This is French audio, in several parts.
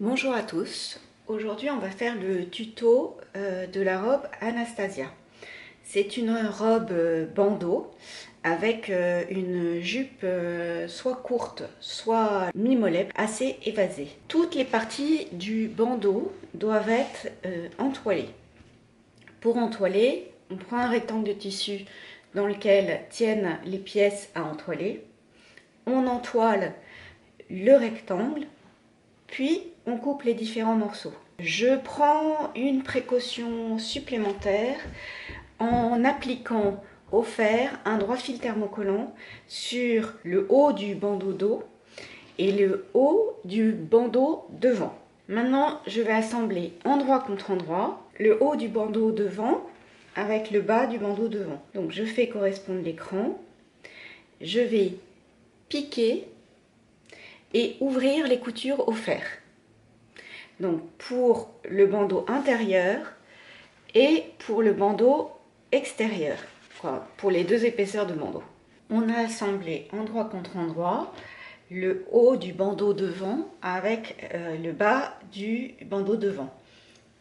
Bonjour à tous, aujourd'hui on va faire le tuto de la robe Anastasia. C'est une robe bandeau avec une jupe soit courte, soit mi-mollet, assez évasée. Toutes les parties du bandeau doivent être entoilées. Pour entoiler, on prend un rectangle de tissu dans lequel tiennent les pièces à entoiler. On entoile le rectangle, puis on coupe les différents morceaux. Je prends une précaution supplémentaire en appliquant au fer un droit fil thermocollant sur le haut du bandeau dos et le haut du bandeau devant. Maintenant, je vais assembler endroit contre endroit le haut du bandeau devant avec le bas du bandeau devant. Donc je fais correspondre l'écran, je vais piquer et ouvrir les coutures au fer. Donc pour le bandeau intérieur et pour le bandeau extérieur, pour les deux épaisseurs de bandeau. On a assemblé endroit contre endroit le haut du bandeau devant avec le bas du bandeau devant.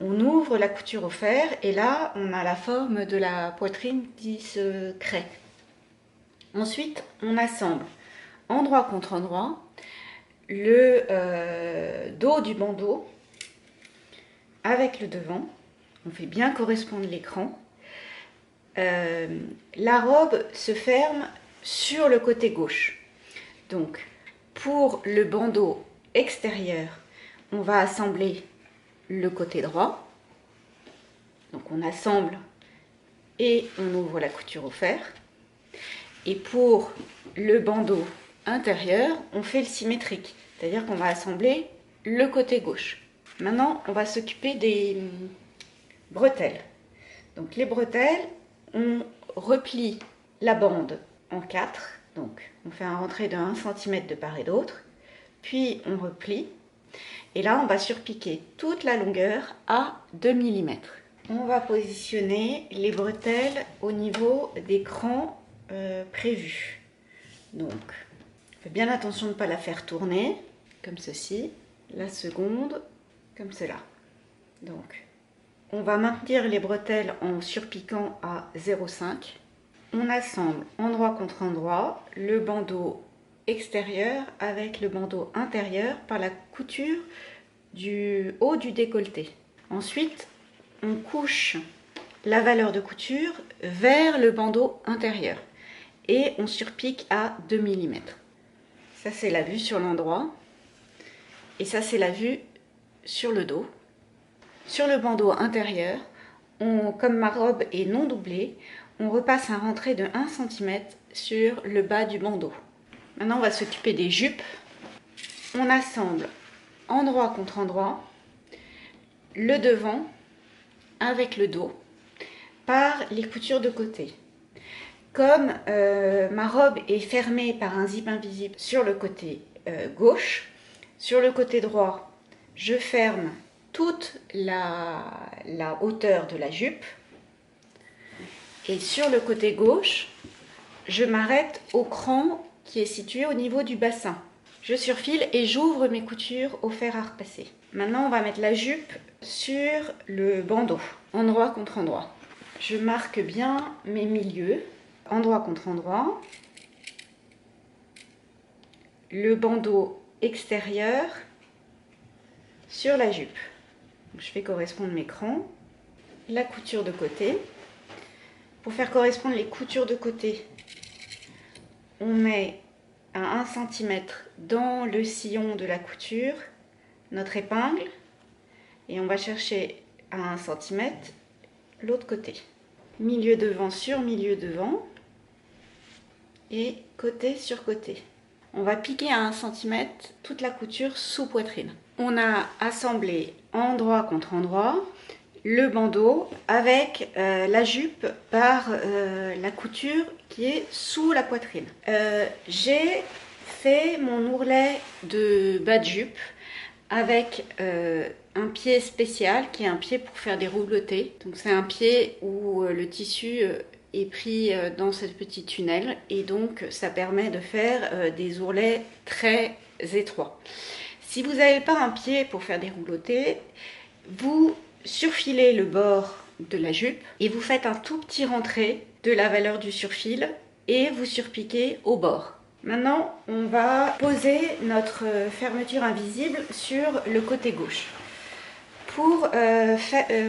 On ouvre la couture au fer et là on a la forme de la poitrine qui se crée. Ensuite on assemble endroit contre endroit le dos du bandeau avec le devant. On fait bien correspondre l'écran. La robe se ferme sur le côté gauche. Donc pour le bandeau extérieur, on va assembler le côté droit. Donc on assemble et on ouvre la couture au fer. Et pour le bandeau intérieur, on fait le symétrique, c'est-à-dire qu'on va assembler le côté gauche. Maintenant, on va s'occuper des bretelles. Donc les bretelles, on replie la bande en 4. Donc on fait un rentré de 1 cm de part et d'autre. Puis on replie. Et là, on va surpiquer toute la longueur à 2 mm. On va positionner les bretelles au niveau des crans prévus. Donc, faites bien attention de ne pas la faire tourner, comme ceci. La seconde, comme cela. Donc, on va maintenir les bretelles en surpiquant à 0,5. On assemble endroit contre endroit le bandeau extérieur avec le bandeau intérieur par la couture du haut du décolleté. Ensuite, on couche la valeur de couture vers le bandeau intérieur et on surpique à 2 mm. Ça, c'est la vue sur l'endroit et ça, c'est la vue sur le dos. Sur le bandeau intérieur, comme ma robe est non doublée, on repasse un rentré de 1 cm sur le bas du bandeau. Maintenant, on va s'occuper des jupes. On assemble endroit contre endroit le devant avec le dos par les coutures de côté. Comme ma robe est fermée par un zip invisible sur le côté gauche, sur le côté droit, je ferme toute la hauteur de la jupe et sur le côté gauche, je m'arrête au cran qui est situé au niveau du bassin. Je surfile et j'ouvre mes coutures au fer à repasser. Maintenant, on va mettre la jupe sur le bandeau, endroit contre endroit. Je marque bien mes milieux, endroit contre endroit. Le bandeau extérieur sur la jupe. Je fais correspondre mes crans, la couture de côté. Pour faire correspondre les coutures de côté, on met à 1 cm dans le sillon de la couture notre épingle et on va chercher à 1 cm l'autre côté. Milieu devant sur milieu devant et côté sur côté. On va piquer à 1 cm toute la couture sous poitrine. On a assemblé endroit contre endroit le bandeau avec la jupe par la couture qui est sous la poitrine. J'ai fait mon ourlet de bas de jupe avec un pied spécial qui est un pied pour faire des rouletés. Donc c'est un pied où le tissu est pris dans ce petit tunnel et donc ça permet de faire des ourlets très étroits. Si vous n'avez pas un pied pour faire des roulotés, vous surfilez le bord de la jupe et vous faites un tout petit rentré de la valeur du surfil et vous surpiquez au bord. Maintenant, on va poser notre fermeture invisible sur le côté gauche. Pour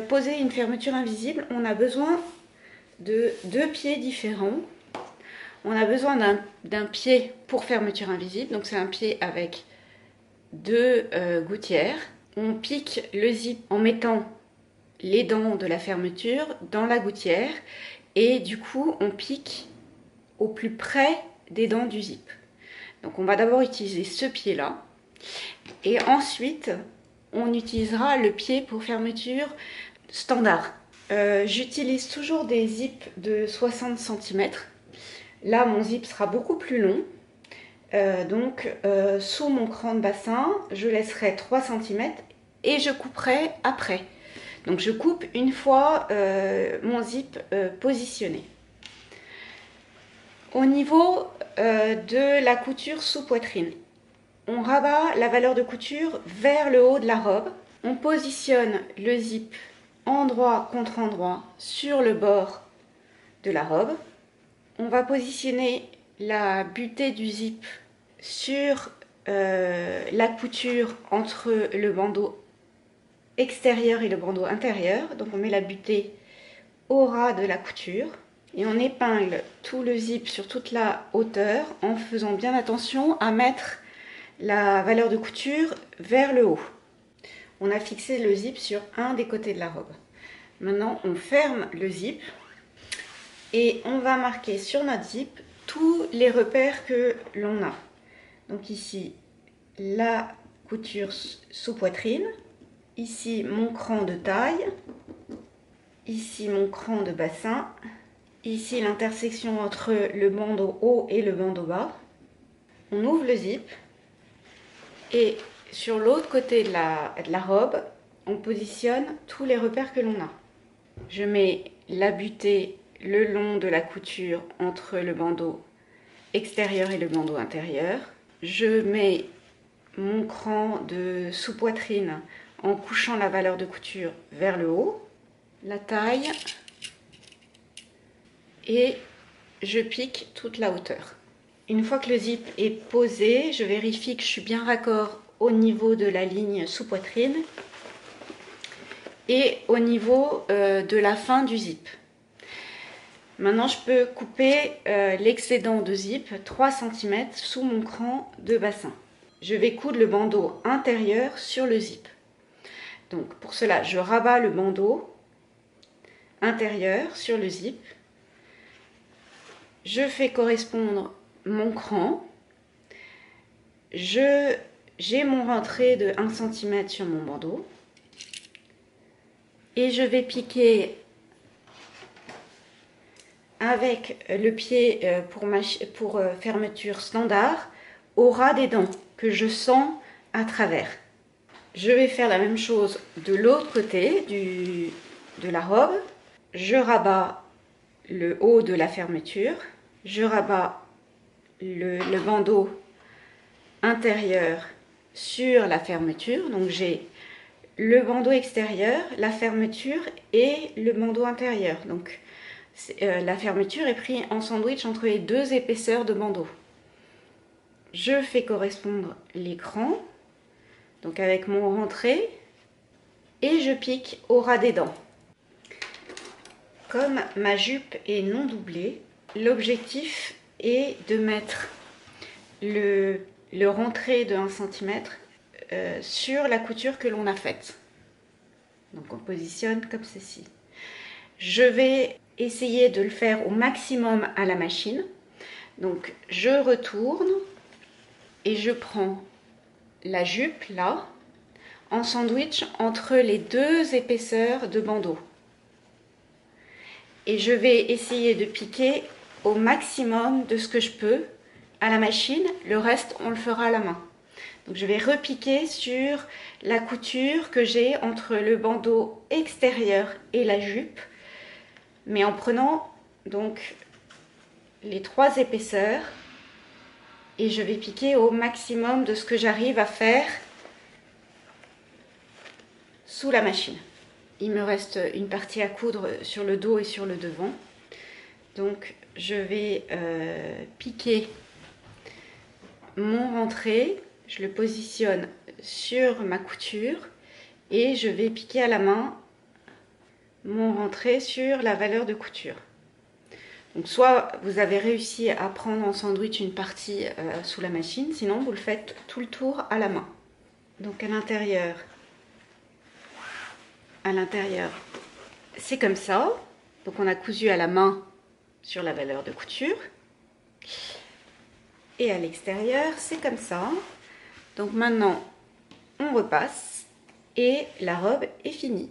poser une fermeture invisible, on a besoin de 2 pieds différents. On a besoin d'un pied pour fermeture invisible, donc c'est un pied avec 2 gouttières. On pique le zip en mettant les dents de la fermeture dans la gouttière et du coup on pique au plus près des dents du zip. Donc on va d'abord utiliser ce pied là et ensuite on utilisera le pied pour fermeture standard. J'utilise toujours des zips de 60 cm. Là mon zip sera beaucoup plus long. Sous mon cran de bassin, je laisserai 3 cm et je couperai après. Donc je coupe une fois mon zip positionné. Au niveau de la couture sous poitrine, on rabat la valeur de couture vers le haut de la robe. On positionne le zip endroit contre endroit sur le bord de la robe. On va positionner la butée du zip sur la couture entre le bandeau extérieur et le bandeau intérieur. Donc on met la butée au ras de la couture et on épingle tout le zip sur toute la hauteur en faisant bien attention à mettre la valeur de couture vers le haut. On a fixé le zip sur un des côtés de la robe. Maintenant on ferme le zip et on va marquer sur notre zip tous les repères que l'on a. Donc ici la couture sous poitrine, ici mon cran de taille, ici mon cran de bassin, ici l'intersection entre le bandeau haut et le bandeau bas. On ouvre le zip et sur l'autre côté de la robe, on positionne tous les repères que l'on a. Je mets la butée le long de la couture entre le bandeau extérieur et le bandeau intérieur. Je mets mon cran de sous-poitrine en couchant la valeur de couture vers le haut, la taille, et je pique toute la hauteur. Une fois que le zip est posé, je vérifie que je suis bien raccord au niveau de la ligne sous-poitrine et au niveau de la fin du zip. Maintenant, je peux couper l'excédent de zip 3 cm sous mon cran de bassin. Je vais coudre le bandeau intérieur sur le zip. Donc pour cela, je rabats le bandeau intérieur sur le zip. Je fais correspondre mon cran. J'ai mon rentré de 1 cm sur mon bandeau. Et je vais avec le pied pour fermeture standard au ras des dents que je sens à travers. Je vais faire la même chose de l'autre côté de la robe. Je rabats le haut de la fermeture. Je rabats le bandeau intérieur sur la fermeture. Donc j'ai le bandeau extérieur, la fermeture et le bandeau intérieur. Donc la fermeture est prise en sandwich entre les 2 épaisseurs de bandeau. Je fais correspondre l'écran, donc avec mon rentré, et je pique au ras des dents. Comme ma jupe est non doublée, l'objectif est de mettre le rentré de 1 cm sur la couture que l'on a faite. Donc on positionne comme ceci. Je vais essayer de le faire au maximum à la machine. Donc je retourne et je prends la jupe là en sandwich entre les 2 épaisseurs de bandeau. Et je vais essayer de piquer au maximum de ce que je peux à la machine. Le reste, on le fera à la main. Donc je vais repiquer sur la couture que j'ai entre le bandeau extérieur et la jupe, mais en prenant donc les 3 épaisseurs et je vais piquer au maximum de ce que j'arrive à faire sous la machine. Il me reste une partie à coudre sur le dos et sur le devant. Donc je vais piquer mon rentré, je le positionne sur ma couture et je vais piquer à la main mon rentré sur la valeur de couture. Donc soit vous avez réussi à prendre en sandwich une partie sous la machine, sinon vous le faites tout le tour à la main. Donc à l'intérieur, c'est comme ça. Donc on a cousu à la main sur la valeur de couture. Et à l'extérieur, c'est comme ça. Donc maintenant, on repasse et la robe est finie.